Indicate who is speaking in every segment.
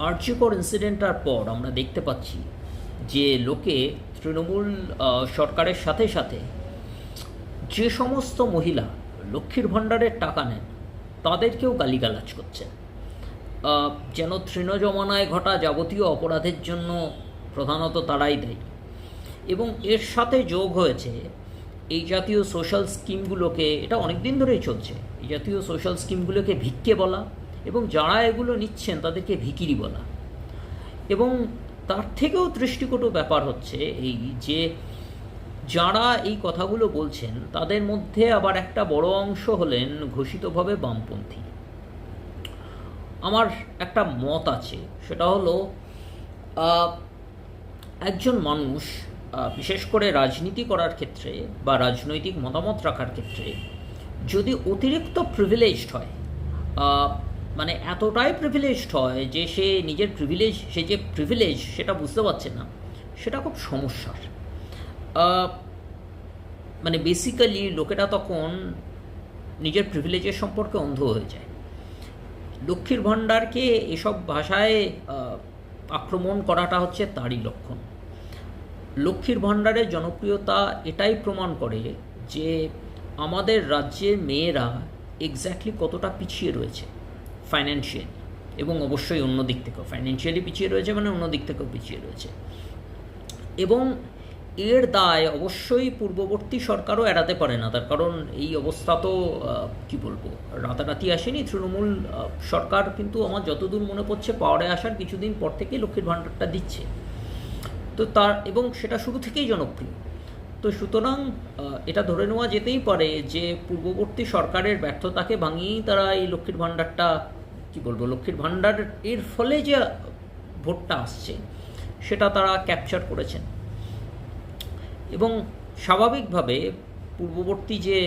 Speaker 1: আর্যকর ইনসিডেন্টটার পর আমরা দেখতে পাচ্ছি যে লোকে তৃণমূল সরকারের সাথে সাথে যে সমস্ত মহিলা লক্ষ্মীর ভাণ্ডারের টাকা নেন তাদেরকেও গালিগালাজ করছে, যেন তৃণজমানায় ঘটা যাবতীয় অপরাধের জন্য প্রধানত তারাই দায়ী। এবং এর সাথে যোগ হয়েছে এই জাতীয় সোশ্যাল স্কিমগুলোকে, এটা অনেক দিন ধরেই চলছে, এই জাতীয় সোশ্যাল স্কিমগুলোকে ভিক্ষে বলা এবং যারা এগুলো নিচ্ছেন তাদেরকে ভিখিরি বলা। এবং তার থেকেও দৃষ্টিকটু ব্যাপার হচ্ছে এই যে যারা এই কথাগুলো বলছেন তাদের মধ্যে আবার একটা বড় অংশ হলেন ঘোষিতভাবে বামপন্থী। আমার একটা মত আছে, সেটা হলো একজন মানুষ বিশেষ করে রাজনীতি করার ক্ষেত্রে বা রাজনৈতিক মতামত রাখার ক্ষেত্রে যদি অতিরিক্ত প্রিভিলেজড হয়, মানে এতটাই প্রিভিলেজড হয় যে সে নিজের প্রিভিলেজ, সে যে প্রিভিলেজ সেটা বুঝতে পারছে না, সেটা খুব সমস্যার। মানে বেসিক্যালি লোকেরা তখন নিজের প্রিভিলেজের সম্পর্কে অন্ধ হয়ে যায়। লক্ষ্মীর ভাণ্ডারকে এসব ভাষায় আক্রমণ করাটা হচ্ছে তারই লক্ষণ। লক্ষ্মীর ভাণ্ডারের জনপ্রিয়তা এটাই প্রমাণ করে যে আমাদের রাজ্যের মেয়েরা এক্স্যাক্টলি কতটা পিছিয়ে রয়েছে ফাইন্যান্সিয়ালি, এবং অবশ্যই অন্য দিক থেকেও ফাইন্যান্সিয়ালি পিছিয়ে রয়েছে, মানে অন্য দিক থেকেও পিছিয়ে রয়েছে। এবং এর দায় অবশ্যই পূর্ববর্তী সরকারও এড়াতে পারে না, তার কারণ এই অবস্থা তো কী বলবো, রাতারাতি আসেনি। তৃণমূল সরকার কিন্তু আমার যতদূর মনে পড়ছে পাওয়ারে আসার কিছুদিন পর থেকেই লক্ষ্মীর ভাণ্ডারটা দিচ্ছে, তো তার এবং সেটা শুরু থেকেই জনপ্রিয়। তো সুতরাং এটা ধরে নেওয়া যেতেই পারে যে পূর্ববর্তী সরকারের ব্যর্থতাকে ভাঙিয়েই তারা এই লক্ষ্মীর ভাণ্ডারটা, কী বলবো, লক্ষ্মীর ভাণ্ডার এর ফলে যে ভোটটা আসছে সেটা তারা ক্যাপচার করেছেন। এবং স্বাভাবিকভাবে পূর্ববর্তী যে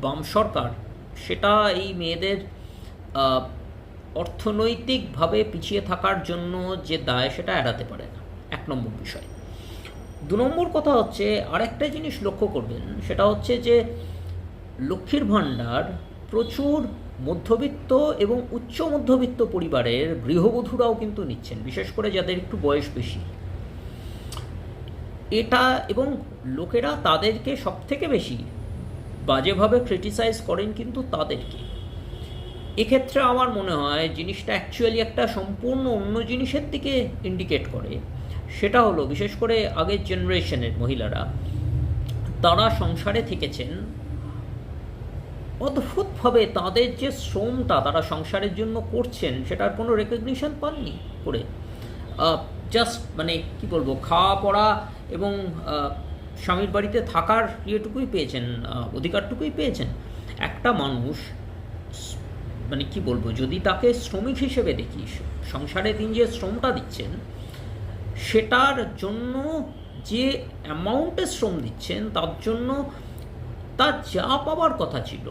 Speaker 1: বাম সরকার, সেটা এই মেয়েদের অর্থনৈতিকভাবে পিছিয়ে থাকার জন্য যে দায় সেটা এড়াতে পারে না, 1 নম্বর বিষয়। 2 নম্বর কথা হচ্ছে আরেকটা জিনিস লক্ষ্য করবেন, সেটা হচ্ছে যে লক্ষ্মীর ভাণ্ডার প্রচুর মধ্যবিত্ত এবং উচ্চ মধ্যবিত্ত পরিবারের গৃহবধূরাও কিন্তু নিচ্ছেন, বিশেষ করে যাদের একটু বয়স বেশি। এটা এবং লোকেরা তাদেরকে সবথেকে বেশি বাজেভাবে ক্রিটিসাইজ করেন কিন্তু তাদেরকে। এক্ষেত্রে আমার মনে হয় জিনিসটা অ্যাকচুয়ালি একটা সম্পূর্ণ অন্য জিনিসের দিকে ইন্ডিকেট করে। সেটা হলো বিশেষ করে আগের জেনারেশনের মহিলারা, তারা সংসারে থেকেছেন, অদ্ভুতভাবে তাদের যে শ্রমটা তারা সংসারের জন্য করছেন সেটার কোনো রেকগনিশন পাননি করে, জাস্ট মানে কি বলবো, খাওয়া পড়া এবং স্বামীর বাড়িতে থাকার ইয়েটুকুই পেয়েছেন, অধিকারটুকুই পেয়েছেন। একটা মানুষ মানে কি বলবো, যদি তাকে শ্রমিক হিসেবে দেখি, সংসারে তিনি যে শ্রমটা দিচ্ছেন সেটার জন্য, যে অ্যামাউন্টে শ্রম দিচ্ছেন তার জন্য তার যা পাওয়ার কথা ছিল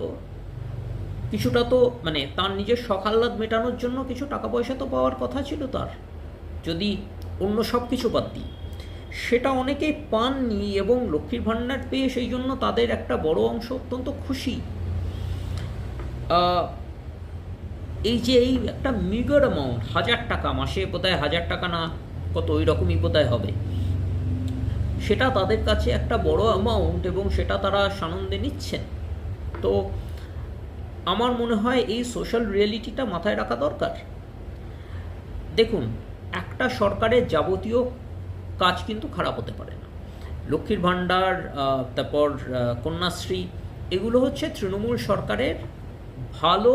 Speaker 1: কিছুটা, তো মানে তার নিজের শখ-আহ্লাদ মেটানোর জন্য কিছু টাকা পয়সা তো পাওয়ার কথা ছিল তার, যদি অন্য সব কিছু বাদ দিই, সেটা অনেকেই পাননি। এবং লক্ষ্মীর ভাণ্ডার পেয়ে সেই জন্য তাদের একটা বড় অংশ অত্যন্ত খুশি। এই যে এই একটা মিগার অ্যামাউন্ট, 1000 টাকা মাসে, বোধহয় 1000 টাকা না কত ওই রকমই বোধহয় হবে, সেটা তাদের কাছে একটা বড় অ্যামাউন্ট এবং সেটা তারা সানন্দে নিচ্ছেন। তো আমার মনে হয় এই সোশ্যাল রিয়েলিটিটা মাথায় রাখা দরকার। দেখুন, একটা সরকারের যাবতীয় কাজ কিন্তু খারাপ হতে পারে না। লক্ষ্মীর ভাণ্ডার, তারপর কন্যাশ্রী, এগুলো হচ্ছে তৃণমূল সরকারের ভালো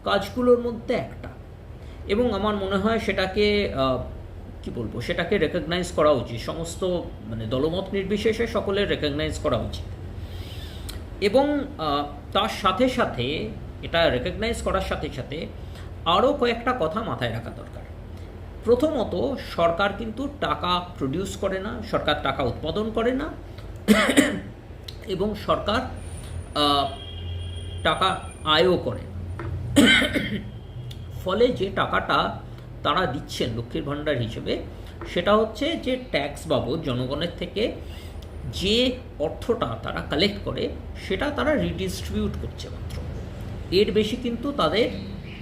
Speaker 1: কাজগুলোর মধ্যে একটা, এবং আমার মনে হয় সেটাকে কি বলবো, সেটাকে রেকগনাইজ করা উচিত, সমস্ত মানে দলমত নির্বিশেষে সকলের রেকগনাইজ করা উচিত। এবং তার সাথে সাথে, এটা রেকগনাইজ করার সাথে সাথে আরও কয়েকটা কথা মাথায় রাখা দরকার। প্রথমত, সরকার কিন্তু টাকা প্রডিউস করে না, সরকার টাকা উৎপাদন করে না, এবং সরকার টাকা আয়ও করে না। ফলে যে টাকাটা তারা দিচ্ছেন লক্ষ্মীর ভাণ্ডার হিসেবে, সেটা হচ্ছে যে ট্যাক্স বাবদ জনগণের থেকে যে অর্থটা তারা কালেক্ট করে সেটা তারা রিডিস্ট্রিবিউট করছে মাত্র, এর বেশি কিন্তু তাদের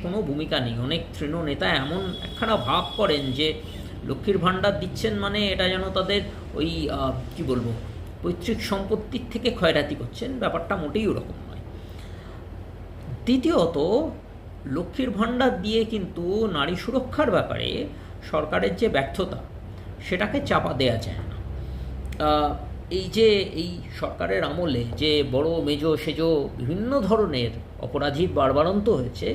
Speaker 1: কোনো ভূমিকা নেই। অনেক তৃণ নেতা এমন একখানা ভাব করেন যে লক্ষ্মীর ভাণ্ডার দিচ্ছেন মানে এটা যেন তাদের ওই কি বলবো, পৈতৃক সম্পত্তির থেকে খয়রাতি করছেন। ব্যাপারটা মোটেই ওরকম নয়। দ্বিতীয়ত, লক্ষ্মীর ভাণ্ডার দিয়ে কিন্তু নারী সুরক্ষার ব্যাপারে সরকারের যে ব্যর্থতা সেটাকে চাপা দেওয়া যায় না। এই যে এই সরকারের আমলে যে বড় মেজো সেজো বিভিন্ন ধরনের অপরাধীর বাড়বাড়ন্ত হয়েছে,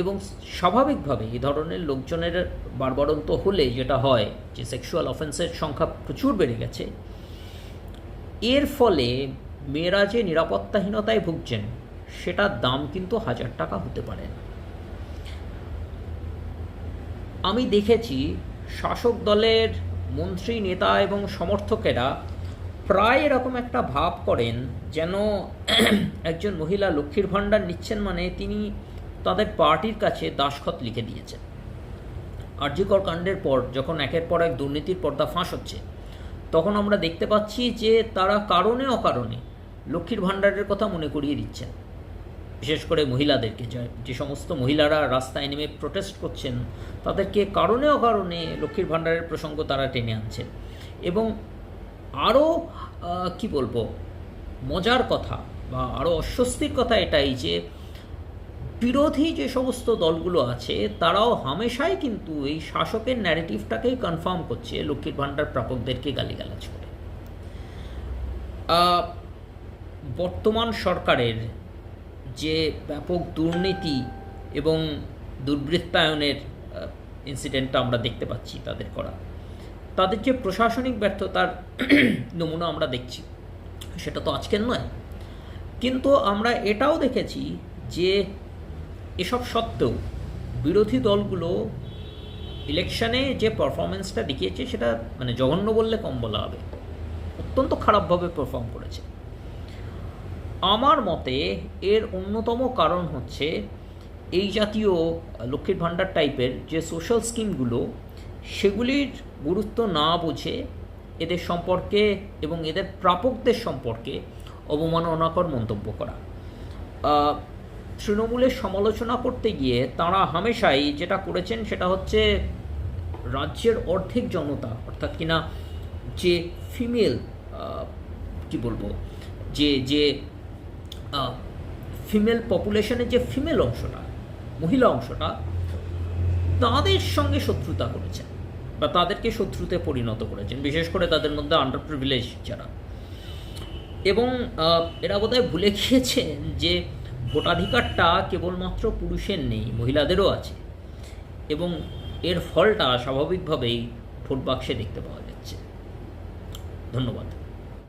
Speaker 1: এবং স্বাভাবিকভাবে এই ধরনের লোকজনের বাড়বাড়ন্ত হলে যেটা হয় যে সেক্সুয়াল অফেন্সের সংখ্যা প্রচুর বেড়ে গেছে। এর ফলে মেয়েরা যে নিরাপত্তাহীনতায় ভুগছেন সেটার দাম কিন্তু 1000 টাকা হতে পারে না। আমি দেখেছি শাসক দলের মন্ত্রী, নেতা এবং সমর্থকেরা প্রায় এরকম একটা ভাব করেন যেন একজন মহিলা লক্ষ্মীর ভাণ্ডার নিচ্ছেন মানে তিনি তাদের পার্টির কাছে দাসখত লিখে দিয়েছেন। আর.জি. কর কাণ্ডের পর যখন একের পর এক দুর্নীতির পর্দা ফাঁস হচ্ছে, তখন আমরা দেখতে পাচ্ছি যে তারা কারণে অকারণে লক্ষ্মীর ভাণ্ডারের কথা মনে করিয়ে দিচ্ছেন, বিশেষ করে মহিলাদেরকে। যে সমস্ত মহিলারা রাস্তায় নেমে প্রোটেস্ট করছেন তাদেরকে কারণে অকারণে লক্ষ্মীর ভাণ্ডারের প্রসঙ্গ তারা টেনে আনছেন। এবং আরও কি বলবো, মজার কথা বা আরও অস্বস্তির কথা এটাই যে বিরোধী যে সমস্ত দলগুলো আছে তারাও হামেশাই কিন্তু এই শাসকের ন্যারেটিভটাকেই কনফার্ম করছে লক্ষ্মীর ভাণ্ডার প্রাপকদেরকে গালিগালাজ করে। বর্তমান সরকারের যে ব্যাপক দুর্নীতি এবং দুর্বৃত্তায়নের ইনসিডেন্টটা আমরা দেখতে পাচ্ছি তাদের করা, তাদের যে প্রশাসনিক ব্যর্থতার নমুনা আমরা দেখছি, সেটা তো আজকের নয়। কিন্তু আমরা এটাও দেখেছি যে এসব সত্ত্বেও বিরোধী দলগুলো ইলেকশনে যে পারফরমেন্সটা দেখিয়েছে সেটা মানে জঘন্য বললে কম বলা হবে, অত্যন্ত খারাপভাবে পারফর্ম করেছে। আমার মতে এর অন্যতম কারণ হচ্ছে এই জাতীয় লক্ষ্মীর ভাণ্ডার টাইপের যে সোশ্যাল স্কিমগুলো, সেগুলির গুরুত্ব না বুঝে এদের সম্পর্কে এবং এদের প্রাপকদের সম্পর্কে অবমাননাকর মন্তব্য করা। তৃণমূলের সমালোচনা করতে গিয়ে তাঁরা হামেশাই যেটা করেছেন সেটা হচ্ছে রাজ্যের অর্ধেক জনতা, অর্থাৎ কিনা যে ফিমেল কি বলবো, যে ফিমেল পপুলেশনের যে ফিমেল অংশটা, মহিলা অংশটা, তাদের সঙ্গে শত্রুতা করেছেন বা তাদেরকে শত্রুতে পরিণত করেছেন, বিশেষ করে তাদের মধ্যে আন্ডার প্রিভিলেজ যারা। এবং এরা বোধহয় ভুলে গিয়েছেন যে ভোটাধিকারটা কেবলমাত্র পুরুষের নেই, মহিলাদেরও আছে। এবং এর ফলটা স্বাভাবিকভাবেই ভোট বাক্সে দেখতে পাওয়া যাচ্ছে। ধন্যবাদ।